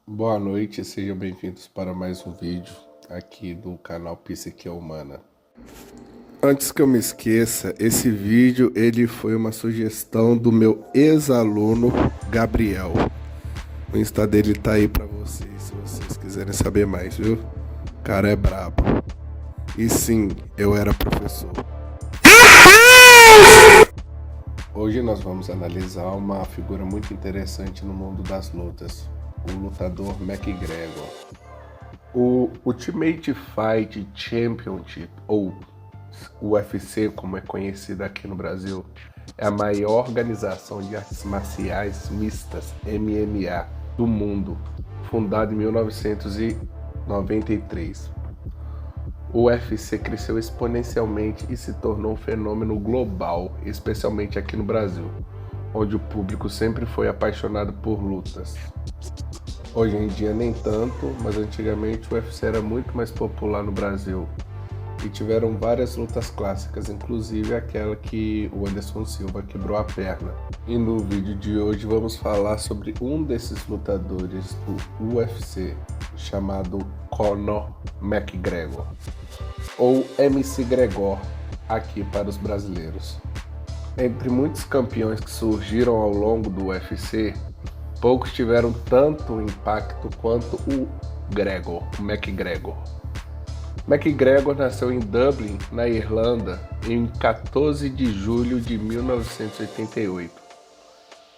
Boa noite, sejam bem-vindos para mais um vídeo aqui do canal Psique Humana. Antes que eu me esqueça, esse vídeo ele foi uma sugestão do meu ex-aluno Gabriel. O Insta dele tá aí para vocês, se vocês quiserem saber mais, viu? O cara é brabo. E sim, eu era professor. Hoje nós vamos analisar uma figura muito interessante no mundo das lutas, o lutador McGregor. O Ultimate Fight Championship, ou UFC, como é conhecido aqui no Brasil, é a maior organização de artes marciais mistas, MMA, do mundo, fundada em 1993. O UFC cresceu exponencialmente e se tornou um fenômeno global, especialmente aqui no Brasil, onde o público sempre foi apaixonado por lutas. Hoje em dia nem tanto, mas antigamente o UFC era muito mais popular no Brasil e tiveram várias lutas clássicas, inclusive aquela que o Anderson Silva quebrou a perna. E no vídeo de hoje vamos falar sobre um desses lutadores do UFC, chamado Conor McGregor, ou MC Gregor aqui para os brasileiros. Entre muitos campeões que surgiram ao longo do UFC, poucos tiveram tanto impacto quanto o McGregor. McGregor nasceu em Dublin, na Irlanda, em 14 de julho de 1988.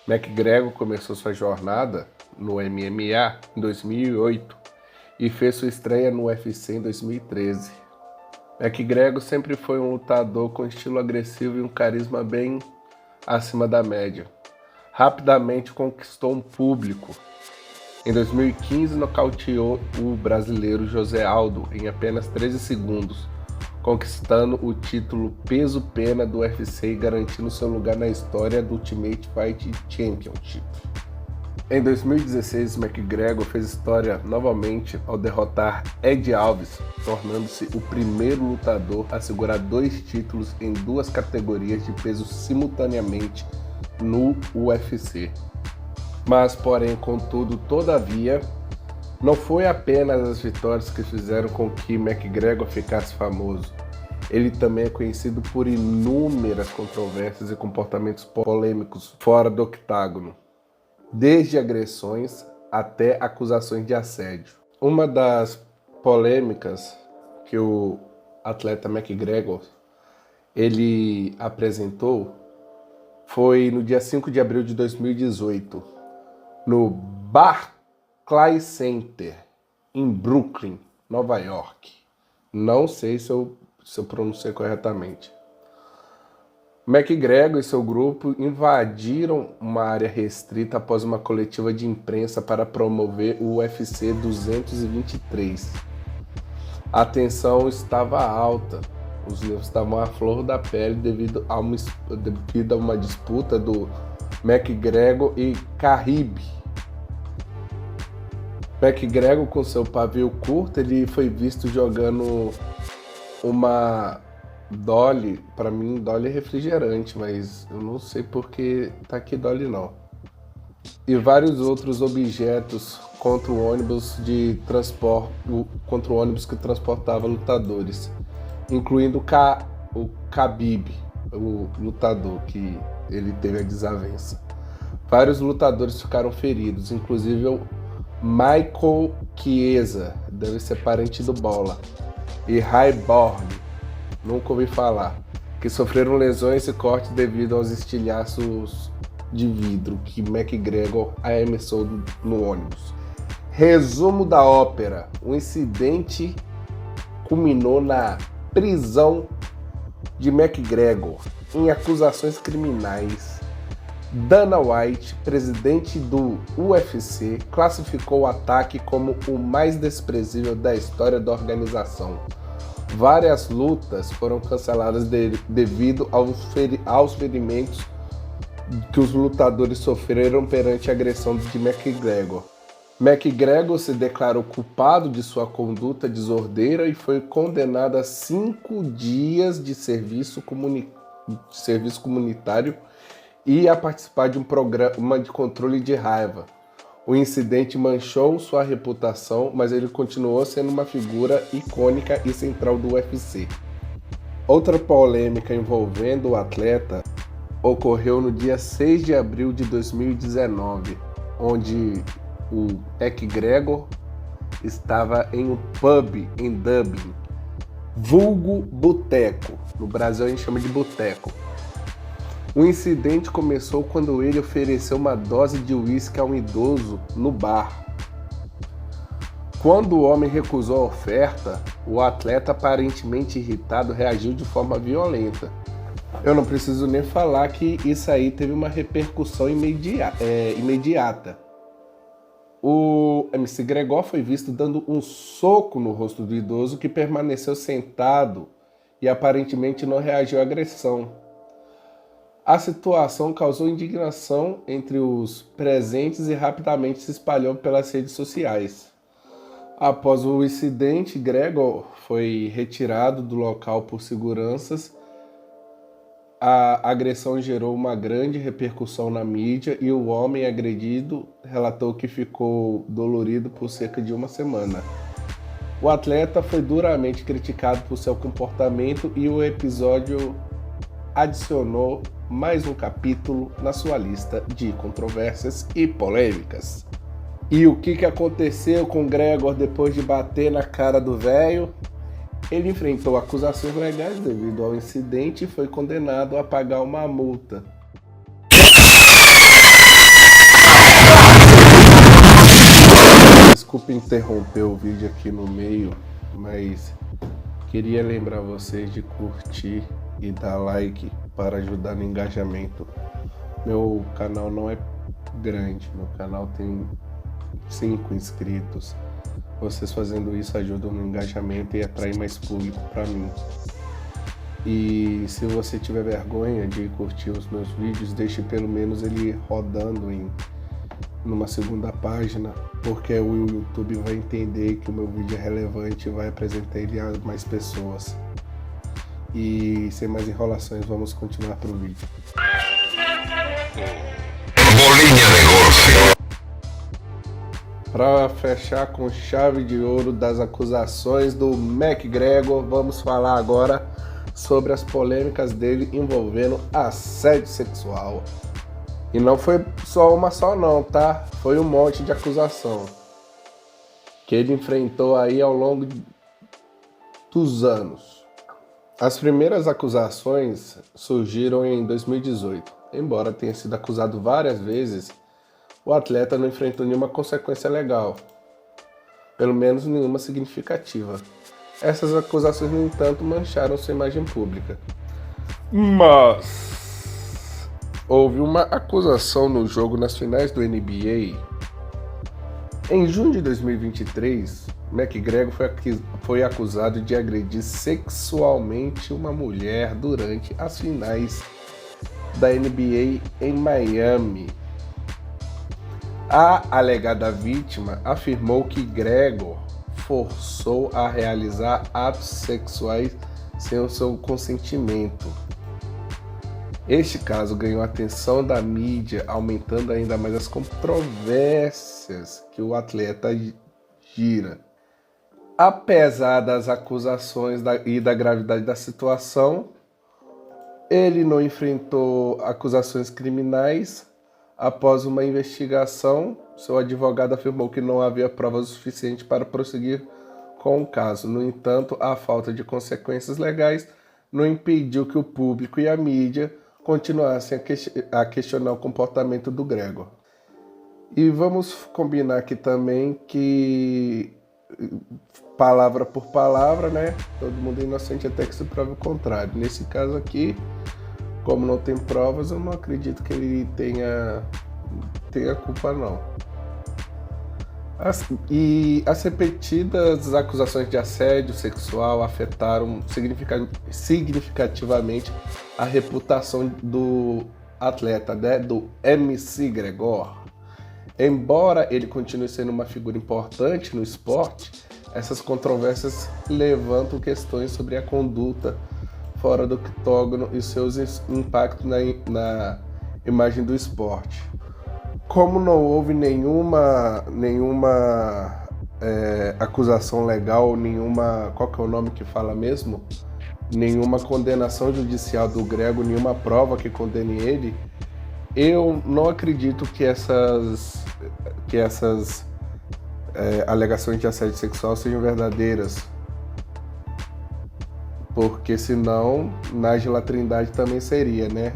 McGregor começou sua jornada no MMA em 2008 e fez sua estreia no UFC em 2013. McGregor sempre foi um lutador com estilo agressivo e um carisma bem acima da média. Rapidamente conquistou um público. Em 2015, nocauteou o brasileiro José Aldo em apenas 13 segundos, conquistando o título peso-pena do UFC e garantindo seu lugar na história do Ultimate Fight Championship. Em 2016, McGregor fez história novamente ao derrotar Ed Alves, tornando-se o primeiro lutador a segurar 2 títulos em 2 categorias de peso simultaneamente no UFC. Mas, porém, contudo, todavia, não foi apenas as vitórias que fizeram com que McGregor ficasse famoso. Ele também é conhecido por inúmeras controvérsias e comportamentos polêmicos fora do octágono, desde agressões até acusações de assédio. Uma das polêmicas que o atleta McGregor ele apresentou foi no dia 5 de abril de 2018, no Barclays Center, em Brooklyn, Nova York. Não sei se eu pronunciei corretamente. McGregor e seu grupo invadiram uma área restrita após uma coletiva de imprensa para promover o UFC 223. A tensão estava alta, os nervos estavam à flor da pele devido a uma disputa do McGregor e Khabib. McGregor, com seu pavio curto, ele foi visto jogando uma Dolly. Para mim, Dolly é refrigerante, mas eu não sei porque tá aqui Dolly não. E vários outros objetos contra o ônibus que transportava lutadores, incluindo o Khabib, o lutador que ele teve a desavença. Vários lutadores ficaram feridos, inclusive o Michael Chiesa, deve ser parente do Bola, e Ryborn, nunca ouvi falar, que sofreram lesões e cortes devido aos estilhaços de vidro que McGregor arremessou no ônibus. Resumo da ópera: o incidente culminou na prisão de McGregor em acusações criminais. Dana White, presidente do UFC, classificou o ataque como o mais desprezível da história da organização. Várias lutas foram canceladas devido aos ferimentos que os lutadores sofreram perante a agressão de McGregor. McGregor se declarou culpado de sua conduta desordeira e foi condenado a 5 dias de serviço comunitário e a participar de um programa de controle de raiva. O incidente manchou sua reputação, mas ele continuou sendo uma figura icônica e central do UFC. Outra polêmica envolvendo o atleta ocorreu no dia 6 de abril de 2019, onde o McGregor estava em um pub em Dublin, vulgo boteco. No Brasil a gente chama de boteco. O incidente começou quando ele ofereceu uma dose de uísque a um idoso no bar. Quando o homem recusou a oferta, o atleta, aparentemente irritado, reagiu de forma violenta. Eu não preciso nem falar que isso aí teve uma repercussão imediata. O MC Gregor foi visto dando um soco no rosto do idoso, que permaneceu sentado e aparentemente não reagiu à agressão. A situação causou indignação entre os presentes e rapidamente se espalhou pelas redes sociais. Após o incidente, Gregor foi retirado do local por seguranças. A agressão gerou uma grande repercussão na mídia e o homem agredido relatou que ficou dolorido por cerca de uma semana. O atleta foi duramente criticado por seu comportamento e o episódio adicionou mais um capítulo na sua lista de controvérsias e polêmicas. E o que aconteceu com Gregor depois de bater na cara do velho? Ele enfrentou acusações legais devido ao incidente e foi condenado a pagar uma multa. Desculpe interromper o vídeo aqui no meio, mas queria lembrar vocês de curtir e dar like para ajudar no engajamento. Meu canal não é grande, meu canal tem 5 inscritos. Vocês fazendo isso ajudam no engajamento e atrai mais público para mim. E se você tiver vergonha de curtir os meus vídeos, deixe pelo menos ele rodando numa segunda página, porque o YouTube vai entender que o meu vídeo é relevante e vai apresentar ele a mais pessoas. E sem mais enrolações, vamos continuar pro vídeo. Para fechar com chave de ouro das acusações do McGregor, vamos falar agora sobre as polêmicas dele envolvendo assédio sexual. E não foi só uma não, tá? Foi um monte de acusação que ele enfrentou aí ao longo dos anos. As primeiras acusações surgiram em 2018. Embora tenha sido acusado várias vezes, o atleta não enfrentou nenhuma consequência legal, pelo menos nenhuma significativa. Essas acusações, no entanto, mancharam sua imagem pública. Mas houve uma acusação no jogo nas finais do NBA. Em junho de 2023, McGregor foi acusado de agredir sexualmente uma mulher durante as finais da NBA em Miami. A alegada vítima afirmou que Gregor forçou a realizar atos sexuais sem o seu consentimento. Este caso ganhou a atenção da mídia, aumentando ainda mais as controvérsias que o atleta gira. Apesar das acusações e da gravidade da situação, ele não enfrentou acusações criminais. Após uma investigação, seu advogado afirmou que não havia provas suficientes para prosseguir com o caso. No entanto, a falta de consequências legais não impediu que o público e a mídia continuassem a questionar o comportamento do Gregor. E vamos combinar aqui também que, palavra por palavra, né? Todo mundo é inocente até que se prove o contrário. Nesse caso aqui, como não tem provas, eu não acredito que ele tenha culpa, não. E as repetidas acusações de assédio sexual afetaram significativamente a reputação do atleta, né, do MC Gregor. Embora ele continue sendo uma figura importante no esporte, essas controvérsias levantam questões sobre a conduta fora do octógono e seus impactos na imagem do esporte. Como não houve nenhuma acusação legal, nenhuma, qual que é o nome que fala mesmo? Nenhuma condenação judicial do Grego, nenhuma prova que condene ele, eu não acredito que essas alegações de assédio sexual sejam verdadeiras, porque senão Nájila Trindade também seria, né?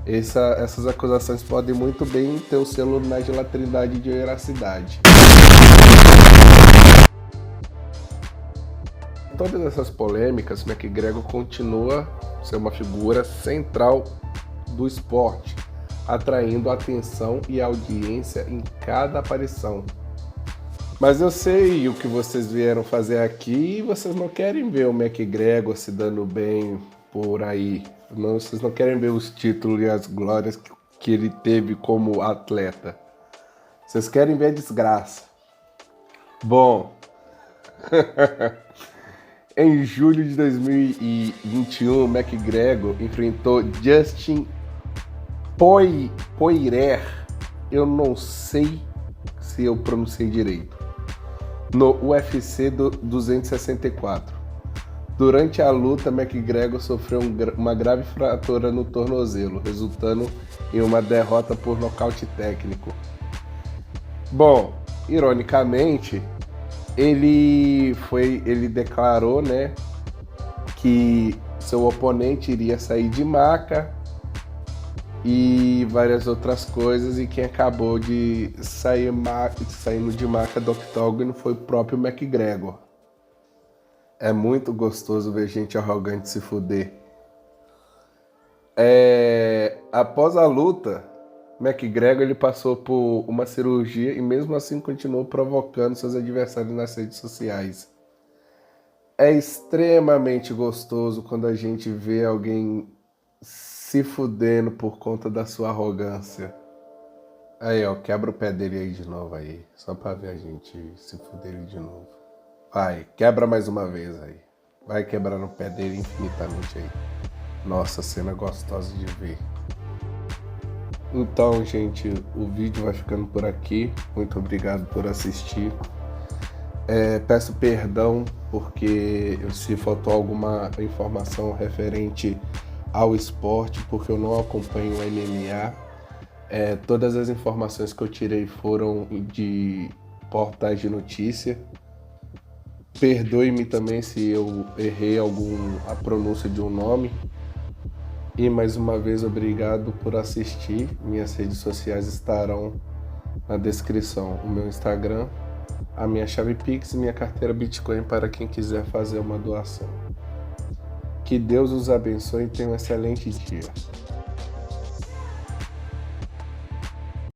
Essas acusações podem muito bem ter o selo Nájila Trindade de veracidade. Em todas essas polêmicas, McGregor continua a ser uma figura central do esporte, atraindo atenção e audiência em cada aparição. Mas eu sei o que vocês vieram fazer aqui e vocês não querem ver o McGregor se dando bem por aí. Não, vocês não querem ver os títulos e as glórias que ele teve como atleta. Vocês querem ver a desgraça. Bom, em julho de 2021, McGregor enfrentou Justin Poirier. Eu não sei se eu pronunciei direito. No UFC 264. Durante a luta, McGregor sofreu uma grave fratura no tornozelo, resultando em uma derrota por nocaute técnico. Bom, ironicamente, ele declarou, né, que seu oponente iria sair de maca e várias outras coisas, e quem acabou de saindo de maca do octógono foi o próprio McGregor. É muito gostoso ver gente arrogante se fuder. Após a luta, McGregor ele passou por uma cirurgia e mesmo assim continuou provocando seus adversários nas redes sociais. É extremamente gostoso quando a gente vê alguém se fudendo por conta da sua arrogância. Aí, ó, quebra o pé dele aí de novo aí, só pra ver a gente se fuder ele de novo. Vai, quebra mais uma vez aí. Vai quebrar no pé dele infinitamente aí. Nossa, cena gostosa de ver. Então, gente, o vídeo vai ficando por aqui. Muito obrigado por assistir. Peço perdão porque se faltou alguma informação referente ao esporte, porque eu não acompanho o MMA. Todas as informações que eu tirei foram de portais de notícia. Perdoe-me também se eu errei a pronúncia de um nome. E mais uma vez, obrigado por assistir. Minhas redes sociais estarão na descrição. O meu Instagram, a minha chave Pix e minha carteira Bitcoin para quem quiser fazer uma doação. Que Deus os abençoe e tenha um excelente dia.